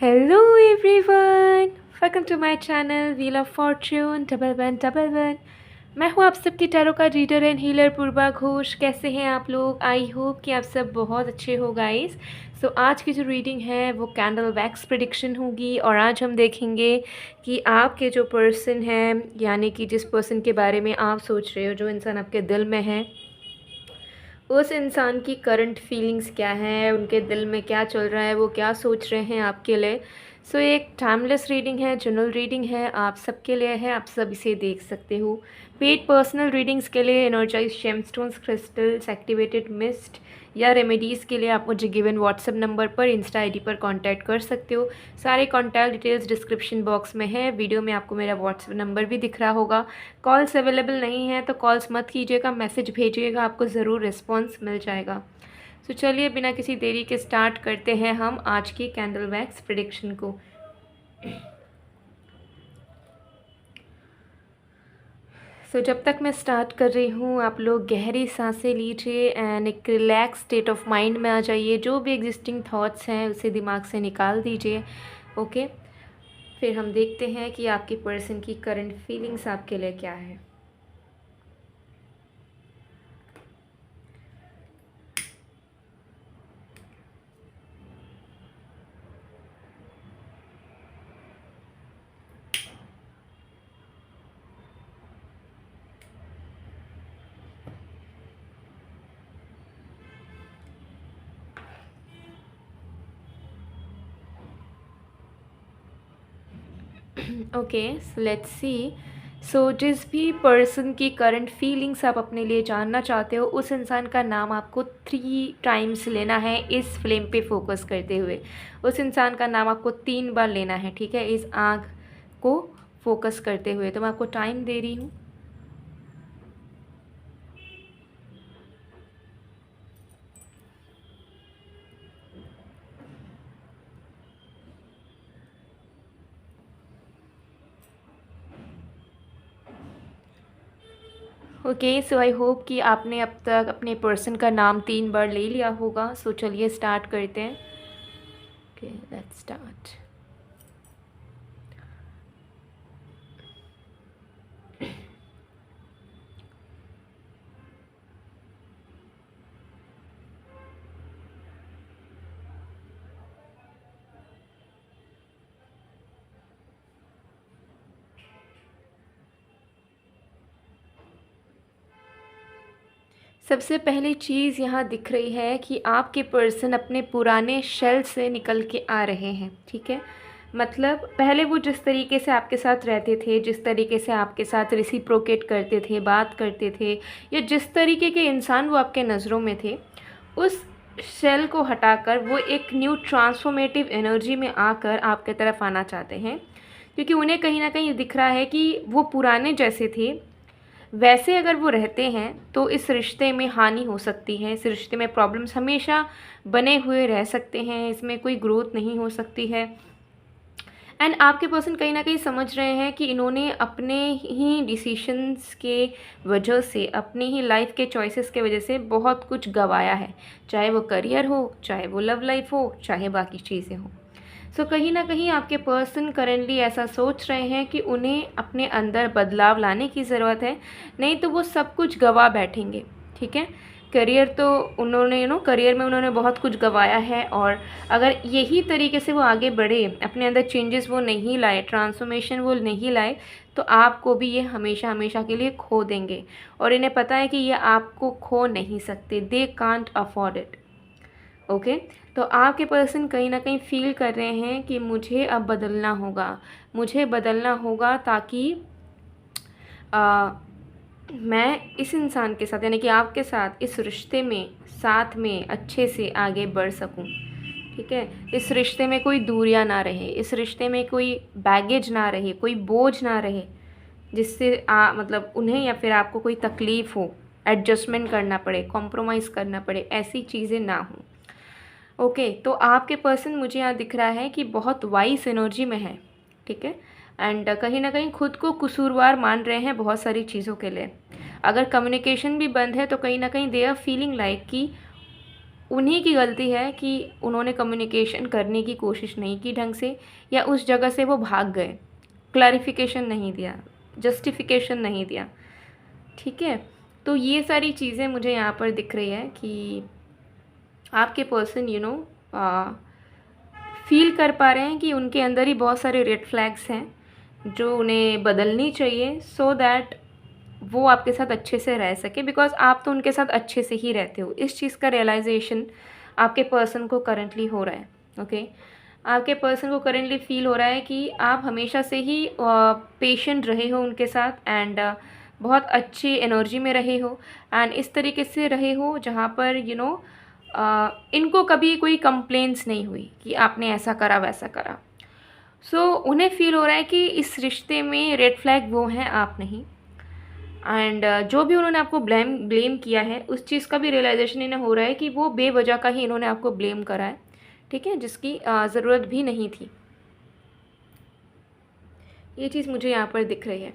Hello everyone, welcome to my channel wheel of fortune double one double one. मैं हूँ आप सबकी tarot का reader and healer Purva Ghosh. कैसे हैं आप लोग? आई होप कि आप सब बहुत अच्छे हो गाइस। सो आज की जो रीडिंग है वो कैंडल वैक्स प्रेडिक्शन होगी और आज हम देखेंगे कि आपके जो पर्सन हैं, यानी कि जिस पर्सन के बारे में आप सोच रहे हो, जो इंसान आपके दिल में है, उस इंसान की करंट फीलिंग्स क्या हैं, उनके दिल में क्या चल रहा है, वो क्या सोच रहे हैं आपके लिए। सो एक टाइमलेस रीडिंग है, जनरल रीडिंग है, आप सबके लिए है, आप सब इसे देख सकते हो। पेड पर्सनल रीडिंग्स के लिए energize gemstones, crystals, activated mist या रेमेडीज़ के लिए आप मुझे गिवन व्हाट्सएप नंबर पर, इंस्टा आईडी पर कांटेक्ट कर सकते हो। सारे कांटेक्ट डिटेल्स डिस्क्रिप्शन बॉक्स में है। वीडियो में आपको मेरा व्हाट्सएप नंबर भी दिख रहा होगा। कॉल्स अवेलेबल नहीं है तो कॉल्स मत कीजिएगा, मैसेज भेजिएगा, आपको ज़रूर रिस्पॉन्स मिल जाएगा। तो चलिए बिना किसी देरी के स्टार्ट करते हैं हम आज की कैंडल वैक्स प्रेडिक्शन को। जब तक मैं स्टार्ट कर रही हूँ, आप लोग गहरी सांसें लीजिए एंड एक रिलैक्स स्टेट ऑफ माइंड में आ जाइए। जो भी एग्जिस्टिंग थॉट्स हैं उसे दिमाग से निकाल दीजिए। ओके, फिर हम देखते हैं कि आपकी पर्सन की करंट फीलिंग्स आपके लिए क्या है। Okay, so let's see. जिस भी पर्सन की करंट फीलिंग्स आप अपने लिए जानना चाहते हो, उस इंसान का नाम आपको 3 टाइम्स लेना है इस फ्लेम पे फोकस करते हुए। उस इंसान का नाम आपको 3 बार लेना है, ठीक है, इस आँख को फोकस करते हुए। तो मैं आपको टाइम दे रही हूँ। ओके, सो आई होप कि आपने अब तक अपने पर्सन का नाम 3 बार ले लिया होगा। चलिए स्टार्ट करते हैं। Okay, let's start. सबसे पहली चीज़ यहाँ दिख रही है कि आपके पर्सन अपने पुराने शेल से निकल के आ रहे हैं, ठीक है। मतलब पहले वो जिस तरीके से आपके साथ रहते थे, जिस तरीके से आपके साथ रिसिप्रोकेट करते थे, बात करते थे, या जिस तरीके के इंसान वो आपके नज़रों में थे, उस शेल को हटाकर वो एक न्यू ट्रांसफॉर्मेटिव एनर्जी में आकर आपके तरफ आना चाहते हैं। क्योंकि उन्हें कहीं ना कहीं दिख रहा है कि वो पुराने जैसे थे वैसे अगर वो रहते हैं तो इस रिश्ते में हानि हो सकती है, इस रिश्ते में प्रॉब्लम्स हमेशा बने हुए रह सकते हैं, इसमें कोई ग्रोथ नहीं हो सकती है। एंड आपके पर्सन कहीं ना कहीं समझ रहे हैं कि इन्होंने अपने ही डिसीशंस के वजह से, अपनी ही लाइफ के चॉइसेस के वजह से बहुत कुछ गंवाया है, चाहे वो करियर हो, चाहे वो लव लाइफ हो, चाहे बाकी चीज़ें हो। कहीं ना कहीं आपके पर्सन करेंटली ऐसा सोच रहे हैं कि उन्हें अपने अंदर बदलाव लाने की ज़रूरत है, नहीं तो वो सब कुछ गंवा बैठेंगे, ठीक है। करियर तो उन्होंने करियर में उन्होंने बहुत कुछ गंवाया है, और अगर यही तरीके से वो आगे बढ़े, अपने अंदर चेंजेस वो नहीं लाए, ट्रांसफॉर्मेशन वो नहीं लाए, तो आपको भी ये हमेशा हमेशा के लिए खो देंगे। और इन्हें पता है कि ये आपको खो नहीं सकते, they can't afford it. Okay, तो आपके पर्सन कहीं ना कहीं फील कर रहे हैं कि मुझे अब बदलना होगा, मुझे बदलना होगा, ताकि मैं इस इंसान के साथ, यानी कि आपके साथ, इस रिश्ते में साथ में अच्छे से आगे बढ़ सकूं, ठीक है। इस रिश्ते में कोई दूरियां ना रहे, इस रिश्ते में कोई बैगेज ना रहे, कोई बोझ ना रहे, जिससे मतलब उन्हें या फिर आपको कोई तकलीफ़ हो, एडजस्टमेंट करना पड़े, कॉम्प्रोमाइज़ करना पड़े, ऐसी चीज़ें ना हों। ओके, तो आपके पर्सन मुझे यहाँ दिख रहा है कि बहुत वाइस एनर्जी में है, ठीक है। एंड कहीं ना कहीं खुद को कसूरवार मान रहे हैं बहुत सारी चीज़ों के लिए। अगर कम्युनिकेशन भी बंद है तो कहीं ना कहीं दे आर फीलिंग लाइक कि उन्हीं की गलती है कि उन्होंने कम्युनिकेशन करने की कोशिश नहीं की ढंग से, या उस जगह से वो भाग गए, क्लैरिफिकेशन नहीं दिया, जस्टिफिकेशन नहीं दिया। ठीक है, तो ये सारी चीज़ें मुझे यहाँ पर दिख रही है कि आपके पर्सन फील कर पा रहे हैं कि उनके अंदर ही बहुत सारे रेड फ्लैग्स हैं जो उन्हें बदलनी चाहिए, सो दैट वो आपके साथ अच्छे से रह सके, बिकॉज आप तो उनके साथ अच्छे से ही रहते हो। इस चीज़ का रियलाइजेशन आपके पर्सन को करंटली हो रहा है। ओके, आपके पर्सन को करंटली फील हो रहा है कि आप हमेशा से ही पेशेंट रहे हो उनके साथ, एंड बहुत अच्छी एनर्जी में रहे हो, एंड इस तरीके से रहे हो जहाँ पर इनको कभी कोई कंप्लेंट्स नहीं हुई कि आपने ऐसा करा वैसा करा। सो उन्हें फील हो रहा है कि इस रिश्ते में रेड फ्लैग वो हैं, आप नहीं। एंड जो भी उन्होंने आपको ब्लेम किया है, उस चीज़ का भी रियलाइजेशन इन्हें हो रहा है कि वो बेवजह का ही इन्होंने आपको ब्लेम करा है। ठीक है, जिसकी ज़रूरत भी नहीं थी। ये चीज़ मुझे यहाँ पर दिख रही है।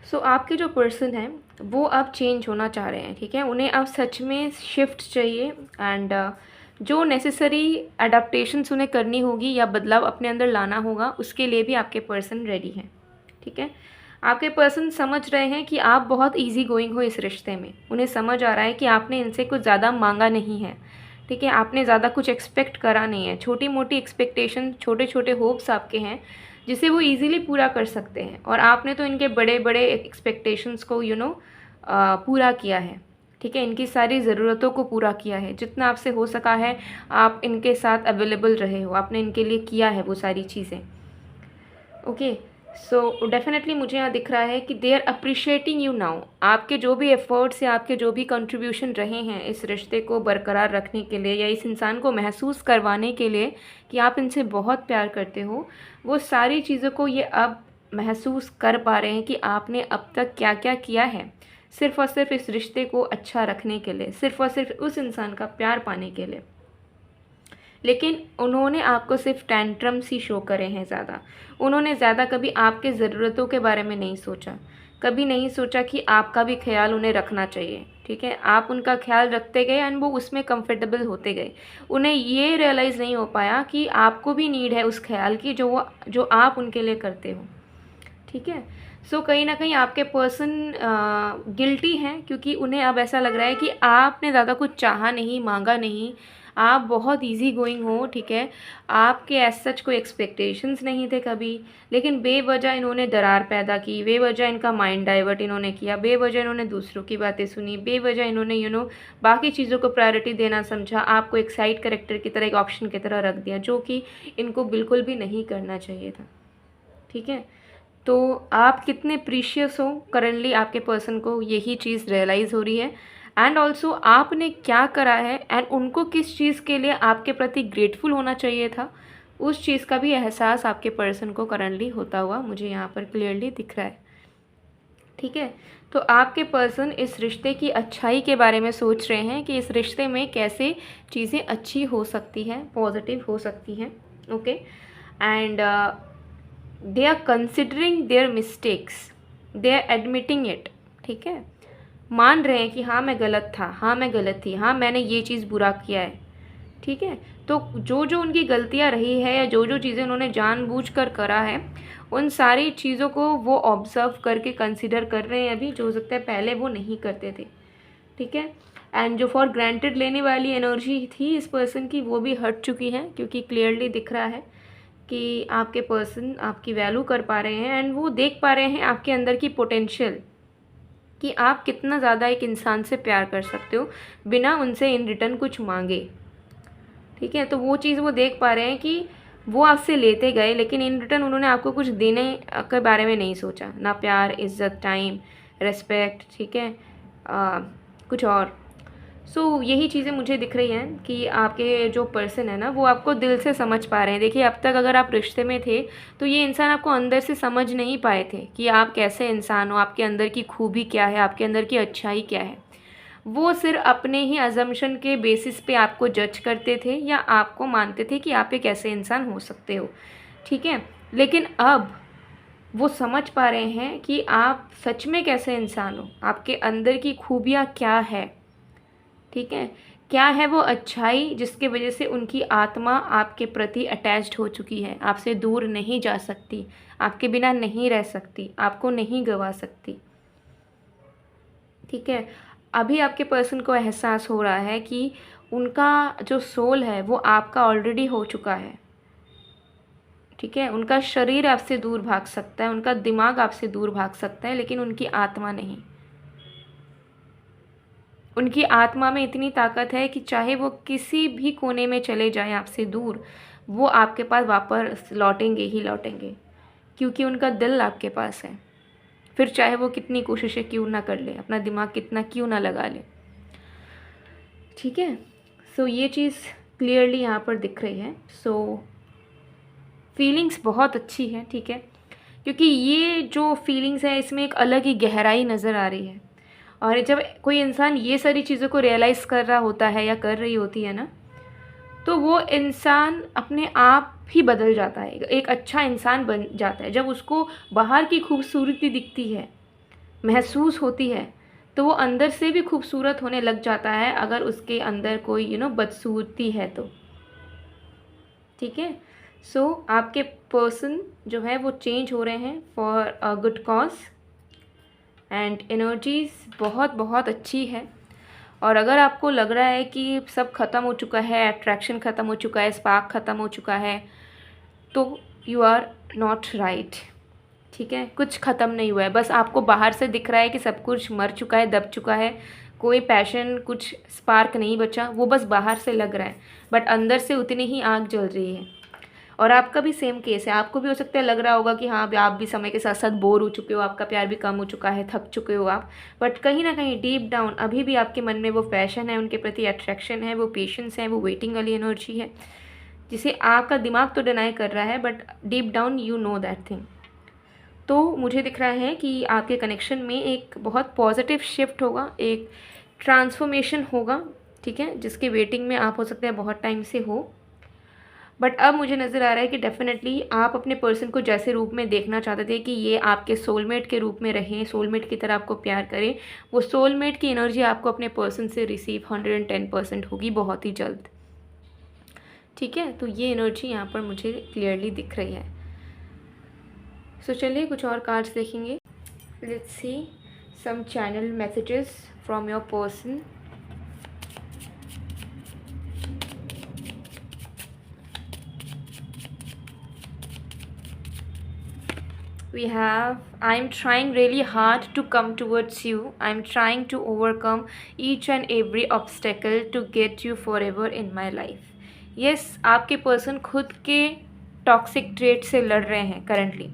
सो आपके जो पर्सन हैं वो अब चेंज होना चाह रहे हैं। ठीक है, उन्हें अब सच में शिफ्ट चाहिए, एंड जो नेसेसरी अडेप्टेशंस उन्हें करनी होगी या बदलाव अपने अंदर लाना होगा, उसके लिए भी आपके पर्सन रेडी हैं। ठीक है, आपके पर्सन समझ रहे हैं कि आप बहुत इजी गोइंग हो इस रिश्ते में। उन्हें समझ आ रहा है कि आपने इनसे कुछ ज़्यादा मांगा नहीं है। ठीक है, आपने ज़्यादा कुछ एक्सपेक्ट करा नहीं है। छोटी मोटी एक्सपेक्टेशन, छोटे छोटे होप्स आपके हैं जिसे वो इजीली पूरा कर सकते हैं, और आपने तो इनके बड़े बड़े एक्सपेक्टेशंस को पूरा किया है। ठीक है, इनकी सारी ज़रूरतों को पूरा किया है, जितना आपसे हो सका है आप इनके साथ अवेलेबल रहे हो, आपने इनके लिए किया है वो सारी चीज़ें। ओके, सो डेफिनेटली मुझे यहाँ दिख रहा है कि they are appreciating you now. आपके जो भी एफर्ट्स या आपके जो भी कंट्रीब्यूशन रहे हैं इस रिश्ते को बरकरार रखने के लिए, या इस इंसान को महसूस करवाने के लिए कि आप इनसे बहुत प्यार करते हो, वो सारी चीज़ों को ये अब महसूस कर पा रहे हैं कि आपने अब तक क्या क्या किया है, सिर्फ़ और सिर्फ इस रिश्ते को अच्छा रखने के लिए, सिर्फ़ और सिर्फ उस इंसान का प्यार पाने के लिए। लेकिन उन्होंने आपको सिर्फ टेंट्रम्स ही शो करे हैं ज़्यादा। उन्होंने ज़्यादा कभी आपके ज़रूरतों के बारे में नहीं सोचा, कभी नहीं सोचा कि आपका भी ख्याल उन्हें रखना चाहिए। ठीक है, आप उनका ख्याल रखते गए एंड वो उसमें कंफर्टेबल होते गए। उन्हें ये रियलाइज़ नहीं हो पाया कि आपको भी नीड है उस ख्याल की जो आप उनके लिए करते हो। ठीक है, सो कहीं ना कहीं आपके पर्सन गिल्टी हैं, क्योंकि उन्हें अब ऐसा लग रहा है कि आपने ज़्यादा कुछ चाहा नहीं, मांगा नहीं, आप बहुत इजी गोइंग हो। ठीक है, आपके एज सच कोई एक्सपेक्टेशंस नहीं थे कभी, लेकिन बेवजह इन्होंने दरार पैदा की, बेवजह इनका माइंड डाइवर्ट इन्होंने किया, बेवजह इन्होंने दूसरों की बातें सुनी, बेवजह इन्होंने बाकी चीज़ों को प्रायोरिटी देना समझा, आपको एक साइड कैरेक्टर की तरह, एक ऑप्शन की तरह रख दिया, जो कि इनको बिल्कुल भी नहीं करना चाहिए था। ठीक है, तो आप कितने प्रीशियस हो, करंटली आपके पर्सन को यही चीज़ रियलाइज़ हो रही है। एंड ऑल्सो आपने क्या करा है, एंड उनको किस चीज़ के लिए आपके प्रति ग्रेटफुल होना चाहिए था, उस चीज़ का भी एहसास आपके पर्सन को करंटली होता हुआ मुझे यहाँ पर क्लियरली दिख रहा है। ठीक है, तो आपके पर्सन इस रिश्ते की अच्छाई के बारे में सोच रहे हैं कि इस रिश्ते में कैसे चीज़ें अच्छी हो सकती हैं, पॉजिटिव हो सकती हैं। Okay, and they are considering their mistakes, they are admitting it. ठीक है, मान रहे हैं कि हाँ मैं गलत था, हाँ मैं गलत थी, हाँ मैंने ये चीज़ बुरा किया है। ठीक है, तो जो जो उनकी गलतियाँ रही है या जो जो चीज़ें उन्होंने जानबूझकर करा है, उन सारी चीज़ों को वो ऑब्ज़र्व करके कंसिडर कर रहे हैं अभी, जो हो सकता है पहले वो नहीं करते थे। ठीक है, एंड जो फॉर ग्रांटेड लेने वाली एनर्जी थी इस पर्सन की, वो भी हट चुकी है, क्योंकि क्लियरली दिख रहा है कि आपके पर्सन आपकी वैल्यू कर पा रहे हैं, एंड वो देख पा रहे हैं आपके अंदर की पोटेंशियल, कि आप कितना ज़्यादा एक इंसान से प्यार कर सकते हो बिना उनसे इन रिटर्न कुछ मांगे। ठीक है, तो वो चीज़ वो देख पा रहे हैं कि वो आपसे लेते गए, लेकिन इन रिटर्न उन्होंने आपको कुछ देने के बारे में नहीं सोचा, ना प्यार, इज़्ज़त, टाइम, रेस्पेक्ट। ठीक है, कुछ और। सो यही चीज़ें मुझे दिख रही हैं कि आपके जो पर्सन है ना, वो आपको दिल से समझ पा रहे हैं। देखिए, अब तक अगर आप रिश्ते में थे तो ये इंसान आपको अंदर से समझ नहीं पाए थे कि आप कैसे इंसान हो, आपके अंदर की खूबी क्या है, आपके अंदर की अच्छाई क्या है। वो सिर्फ अपने ही अजम्पशन के बेसिस पे आपको जज करते थे, या आपको मानते थे कि आप एक ऐसे इंसान हो सकते हो। ठीक है, लेकिन अब वो समझ पा रहे हैं कि आप सच में कैसे इंसान हो, आपके अंदर की खूबियाँ क्या है। ठीक है, क्या है वो अच्छाई जिसके वजह से उनकी आत्मा आपके प्रति अटैच्ड हो चुकी है, आपसे दूर नहीं जा सकती, आपके बिना नहीं रह सकती, आपको नहीं गवा सकती। ठीक है, अभी आपके पर्सन को एहसास हो रहा है कि उनका जो सोल है वो आपका ऑलरेडी हो चुका है। ठीक है, उनका शरीर आपसे दूर भाग सकता है, उनका दिमाग आपसे दूर भाग सकता है, लेकिन उनकी आत्मा नहीं। उनकी आत्मा में इतनी ताकत है कि चाहे वो किसी भी कोने में चले जाएं आपसे दूर, वो आपके पास वापस लौटेंगे ही लौटेंगे, क्योंकि उनका दिल आपके पास है। फिर चाहे वो कितनी कोशिशें क्यों ना कर ले, अपना दिमाग कितना क्यों ना लगा ले। ठीक है, सो ये चीज़ क्लियरली यहाँ पर दिख रही है। सो फीलिंग्स बहुत अच्छी है। ठीक है, क्योंकि ये जो फीलिंग्स है इसमें एक अलग ही गहराई नज़र आ रही है। और जब कोई इंसान ये सारी चीज़ों को रियलाइज़ कर रहा होता है या कर रही होती है ना, तो वो इंसान अपने आप ही बदल जाता है, एक अच्छा इंसान बन जाता है। जब उसको बाहर की खूबसूरती दिखती है, महसूस होती है, तो वो अंदर से भी खूबसूरत होने लग जाता है, अगर उसके अंदर कोई बदसूरती है तो। ठीक है, सो आपके पर्सन जो है वो चेंज हो रहे हैं for a good cause, and energies बहुत बहुत अच्छी है। और अगर आपको लग रहा है कि सब ख़त्म हो चुका है, अट्रैक्शन ख़त्म हो चुका है, स्पार्क ख़त्म हो चुका है, तो यू आर नॉट राइट। ठीक है, कुछ ख़त्म नहीं हुआ है, बस आपको बाहर से दिख रहा है कि सब कुछ मर चुका है, दब चुका है, कोई पैशन, कुछ स्पार्क नहीं बचा, वो बस बाहर से लग रहा है, बट अंदर से उतनी ही आग जल रही है। और आपका भी सेम केस है, आपको भी हो सकता है लग रहा होगा कि हाँ आप भी समय के साथ साथ बोर हो चुके हो, आपका प्यार भी कम हो चुका है, थक चुके हो आप, बट कहीं ना कहीं डीप डाउन अभी भी आपके मन में वो पैशन है, उनके प्रति अट्रैक्शन है, वो पेशेंस है, वो वेटिंग वाली एनर्जी है, जिसे आपका दिमाग तो डिनाई कर रहा है, but deep down you know that thing. तो मुझे दिख रहा है कि आपके कनेक्शन में एक बहुत पॉजिटिव शिफ्ट होगा, एक ट्रांसफॉर्मेशन होगा। ठीक है, जिसके वेटिंग में आप हो सकते हैं बहुत टाइम से हो, बट अब मुझे नज़र आ रहा है कि डेफिनेटली आप अपने पर्सन को जैसे रूप में देखना चाहते थे कि ये आपके सोलमेट के रूप में रहें, सोलमेट की तरह आपको प्यार करें, वो सोलमेट की एनर्जी आपको अपने पर्सन से रिसीव 110% होगी बहुत ही जल्द। ठीक है, तो ये एनर्जी यहाँ पर मुझे क्लियरली दिख रही है। सो चलिए कुछ और कार्ड्स देखेंगे। Let's see some channel messages from your person. We have, I'm trying really hard to come towards you. I'm trying to overcome each and every obstacle to get you forever in my life. Yes, आपके person खुद के toxic trait से लड़ रहे हैं currently,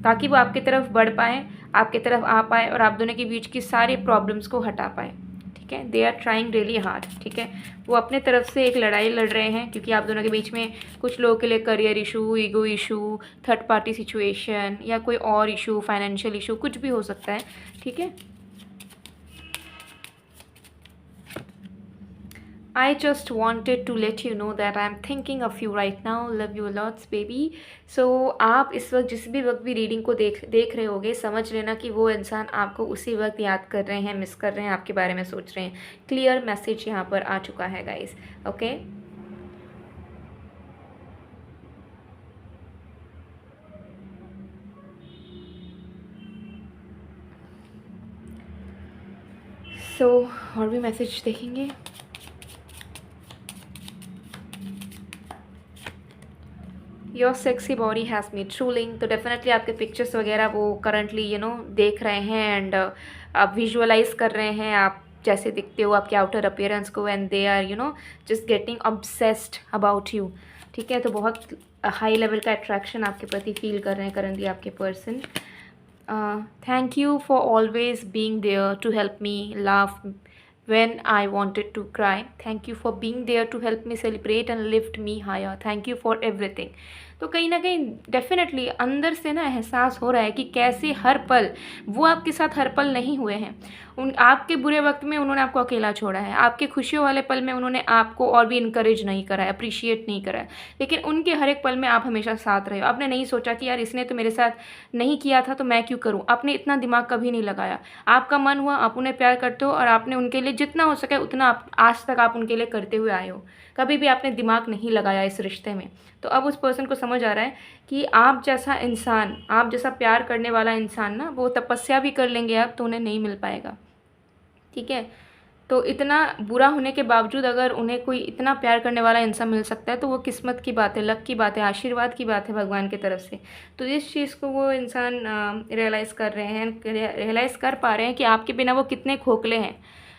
ताकि वो आपकी तरफ बढ़ पाए, आपकी तरफ आ पाए और आप दोनों के बीच की सारी प्रॉब्लम्स को हटा पाए। ठीक है, they are trying really hard. ठीक है, वो अपने तरफ से एक लड़ाई लड़ रहे हैं, क्योंकि आप दोनों के बीच में कुछ लोगों के लिए career issue, ego issue, third party situation या कोई और इशू, फाइनेंशियल इशू, कुछ भी हो सकता है। ठीक है, I just wanted to let you know that I am thinking of you right now. Love you lots baby. So आप इस वक्त जिस भी वक्त भी रीडिंग को देख रहे होगे, समझ लेना कि वो इंसान आपको उसी वक्त याद कर रहे हैं, मिस कर रहे हैं, आपके बारे में सोच रहे हैं। क्लियर मैसेज यहाँ पर आ चुका है गाइस। ओके, सो और भी मैसेज देखेंगे। योर सेक्सी बॉडी हैज़ मी ट्रूलिंग, तो डेफिनेटली आपके पिक्चर्स वगैरह वो करंटली देख रहे हैं, एंड आप विजुअलाइज कर रहे हैं आप जैसे दिखते हो, आपके आउटर अपीयरेंस को, and they are just getting obsessed about you. ठीक है, तो बहुत हाई लेवल का अट्रैक्शन आपके प्रति फील कर रहे हैं करंटली आपके person. Thank you for always being there to help me laugh when I wanted to cry. Thank you for being there to help me celebrate and lift me higher. Thank you for everything. तो कहीं ना कहीं definitely अंदर से ना एहसास हो रहा है कि कैसे हर पल वो आपके साथ हर पल नहीं हुए हैं। उन आपके बुरे वक्त में उन्होंने आपको अकेला छोड़ा है, आपके खुशियों वाले पल में उन्होंने आपको और भी इनकरेज नहीं करा है, अप्रिशिएट नहीं करा है, लेकिन उनके हर एक पल में आप हमेशा साथ रहे हो। आपने नहीं सोचा कि यार इसने तो मेरे साथ नहीं किया था तो मैं क्यों करूँ, आपने इतना दिमाग कभी नहीं लगाया। आपका मन हुआ, आप उन्हें प्यार करते हो और आपने उनके लिए जितना हो सके उतना आज तक आप उनके लिए करते हुए आए हो। कभी भी आपने दिमाग नहीं लगाया इस रिश्ते में। तो अब उस पर्सन को समझ आ रहा है कि आप जैसा इंसान, आप जैसा प्यार करने वाला इंसान ना, वो तपस्या भी कर लेंगे आप तो उन्हें नहीं मिल पाएगा। ठीक है, तो इतना बुरा होने के बावजूद अगर उन्हें कोई इतना प्यार करने वाला इंसान मिल सकता है तो वो किस्मत की बात है, लक की बात है, आशीर्वाद की बात है भगवान की तरफ से। तो इस चीज़ को वो इंसान रियलाइज़ कर रहे हैं, रियलाइज़ कर पा रहे हैं कि आपके बिना वो कितने खोखले हैं।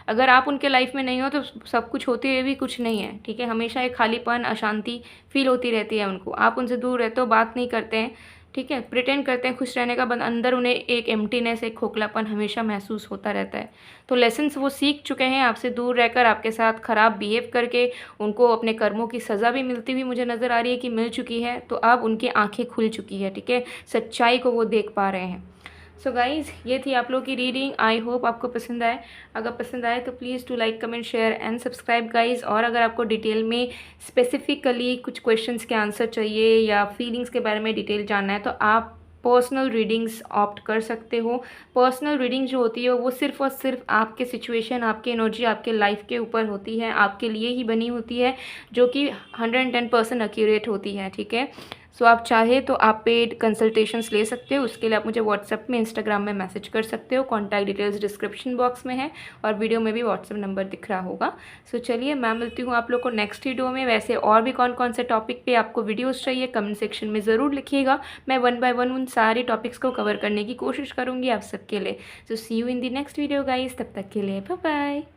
अगर आप उनके लाइफ में नहीं हो तो सब कुछ होते हुए भी कुछ नहीं है। ठीक है, हमेशा एक खालीपन, अशांति फील होती रहती है उनको। आप उनसे दूर रहते हो, बात नहीं करते हैं, ठीक है, प्रिटेंड करते हैं खुश रहने का, बट अंदर उन्हें एक एम्प्टीनेस, एक खोखलापन हमेशा महसूस होता रहता है। तो लेसन्स वो सीख चुके हैं आपसे दूर रहकर, आपके साथ ख़राब बिहेव करके। उनको अपने कर्मों की सज़ा भी मिलती हुई मुझे नज़र आ रही है कि मिल चुकी है। तो अब उनकी आंखें खुल चुकी है, ठीक है, सच्चाई को वो देख पा रहे हैं। सो गाइज़, ये थी आप लोगों की रीडिंग। आई होप आपको पसंद आए। अगर पसंद आए तो please to like, comment, share and subscribe guys. और अगर आपको डिटेल में स्पेसिफिकली कुछ क्वेश्चंस के आंसर चाहिए या फीलिंग्स के बारे में डिटेल जानना है तो आप पर्सनल रीडिंग्स ऑप्ट कर सकते हो। पर्सनल रीडिंग जो होती है वो सिर्फ़ और सिर्फ आपके सिचुएशन, आपकी एनर्जी, आपके लाइफ के ऊपर होती है, आपके लिए ही बनी होती है, जो कि 110% एक्यूरेट होती है। ठीक है, सो आप चाहे तो आप पेड कंसल्टेशंस ले सकते हो। उसके लिए आप मुझे व्हाट्सएप में, इंस्टाग्राम में मैसेज कर सकते हो। कॉन्टैक्ट डिटेल्स डिस्क्रिप्शन बॉक्स में है और वीडियो में भी व्हाट्सएप नंबर दिख रहा होगा। सो चलिए, मैं मिलती हूँ आप लोग को नेक्स्ट वीडियो में। वैसे और भी कौन कौन से टॉपिक पे आपको वीडियोज़ चाहिए कमेंट सेक्शन में ज़रूर लिखिएगा। मैं 1 बाय 1 उन सारे टॉपिक्स को कवर करने की कोशिश करूँगी आप सबके लिए। So see you in the next video guys, तब तक के लिए बाय बाय।